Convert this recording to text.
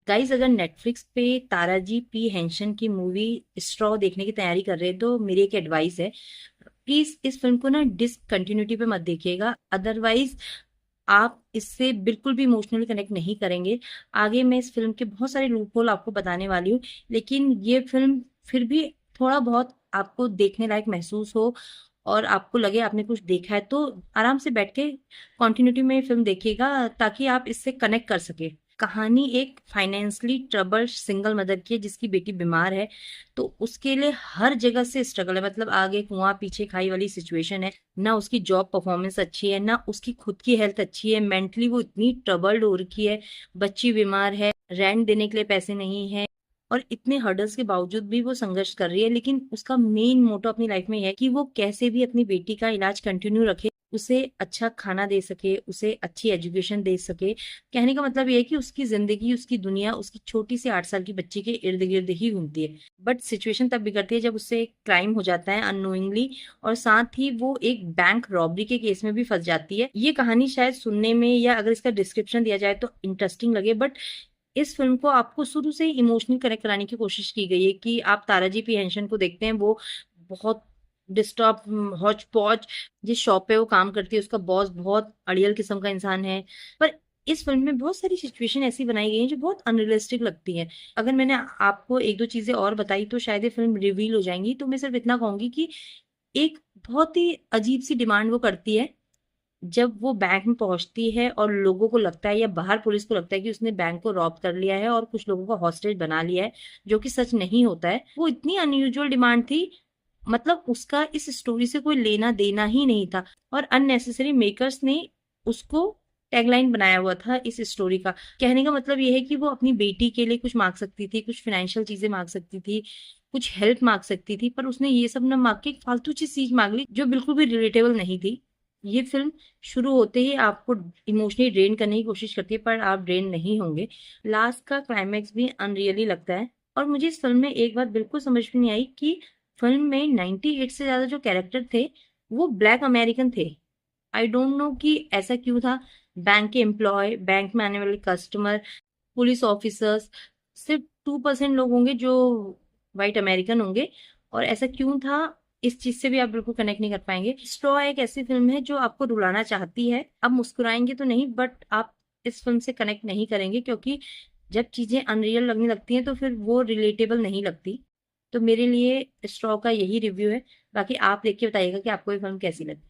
Guys, अगर Netflix पे Taraji P हेंशन की मूवी स्ट्रॉ देखने की तैयारी कर रहे हैं तो मेरी एक एडवाइस है। प्लीज इस फिल्म को ना डिसकंटिन्यूटी पे मत देखिएगा, अदरवाइज आप इससे बिल्कुल भी इमोशनली कनेक्ट नहीं करेंगे। आगे मैं इस फिल्म के बहुत सारे लूप होल आपको बताने वाली हूँ, लेकिन ये फिल्म फिर भी थोड़ा बहुत आपको देखने लायक महसूस हो और आपको लगे आपने कुछ देखा है तो आराम से बैठ के कॉन्टिन्यूटी में फिल्म देखिएगा ताकि आप इससे कनेक्ट कर सके। कहानी एक फाइनेंशियली ट्रबल सिंगल मदर की है जिसकी बेटी बीमार है, तो उसके लिए हर जगह से स्ट्रगल है। मतलब आगे कुआं पीछे खाई वाली सिचुएशन है। ना उसकी जॉब परफॉर्मेंस अच्छी है, ना उसकी खुद की हेल्थ अच्छी है, मेंटली वो इतनी ट्रबल्ड हो रखी है। बच्ची बीमार है, रेंट देने के लिए पैसे नहीं है, और इतने हर्डल्स के बावजूद भी वो संघर्ष कर रही है। लेकिन उसका मेन मोटो अपनी लाइफ में है कि वो कैसे भी अपनी बेटी का इलाज कंटिन्यू रखे, उसे अच्छा खाना दे सके, उसे अच्छी एजुकेशन दे सके। कहने का मतलब ये है कि उसकी जिंदगी, उसकी दुनिया उसकी छोटी सी 8 साल की बच्ची के इर्द गिर्द ही घूमती है। बट सिचुएशन तब बिगड़ती है जब उससे एक क्राइम हो जाता है अननोइंगली, और साथ ही वो एक बैंक रॉबरी के केस में भी फंस जाती है। ये कहानी शायद सुनने में या अगर इसका डिस्क्रिप्शन दिया जाए तो इंटरेस्टिंग लगे, बट इस फिल्म को आपको शुरू से ही इमोशनल कनेक्ट कराने की कोशिश की गई है कि आप ताराजी पी हेंशन को देखते हैं, वो बहुत डिस्टर्ब, हौच पौच जिस शॉप पे वो काम करती है उसका बॉस बहुत अड़ियल किस्म का इंसान है। पर इस फिल्म में बहुत सारी सिचुएशन ऐसी बनाई गई हैं जो बहुत अनरियलिस्टिक लगती हैं। अगर मैंने आपको एक दो चीजें और बताई तो शायद ये फिल्म रिवील हो जाएंगी, तो मैं सिर्फ इतना कहूंगी कि एक बहुत ही अजीब सी डिमांड वो करती है जब वो बैंक में पहुंचती है और लोगों को लगता है या बाहर पुलिस को लगता है कि उसने बैंक को रॉब कर लिया है और कुछ लोगों को हॉस्टेज बना लिया है, जो कि सच नहीं होता है। वो इतनी अनयूजुअल डिमांड थी, मतलब उसका इस स्टोरी से कोई लेना देना ही नहीं था, और अननेसेसरी मेकर्स ने उसको टैगलाइन बनाया हुआ था इस स्टोरी का। कहने का मतलब ये है कि वो अपनी बेटी के लिए कुछ मांग सकती थी, कुछ फाइनेंशियल चीजें मांग सकती थी, कुछ हेल्प मांग सकती थी, पर उसने ये सब ना मांग के एक फालतू चीज मांग ली जो बिल्कुल भी रिलेटेबल नहीं थी। ये फिल्म शुरू होते ही आपको इमोशनली ड्रेन करने की कोशिश करती है, पर आप ड्रेन नहीं होंगे। लास्ट का क्लाइमैक्स भी अनरियली लगता है। और मुझे इस फिल्म में एक बात बिल्कुल समझ में नहीं आई कि फिल्म में 98 से ज्यादा जो कैरेक्टर थे वो ब्लैक अमेरिकन थे। आई डोंट नो कि ऐसा क्यों था। बैंक के एम्प्लॉय, बैंक में आने वाले कस्टमर, पुलिस ऑफिसर्स, सिर्फ 2% लोग होंगे जो वाइट अमेरिकन होंगे। और ऐसा क्यों था, इस चीज से भी आप बिल्कुल कनेक्ट नहीं कर पाएंगे। स्ट्रॉ एक ऐसी फिल्म है जो आपको रुलाना चाहती है, आप मुस्कुराएंगे तो नहीं, बट आप इस फिल्म से कनेक्ट नहीं करेंगे, क्योंकि जब चीजें अनरियल लगने लगती हैं तो फिर वो रिलेटेबल नहीं लगती। तो मेरे लिए स्ट्रॉ का यही रिव्यू है। बाकी आप देख के बताइएगा कि आपको ये फिल्म कैसी लगी।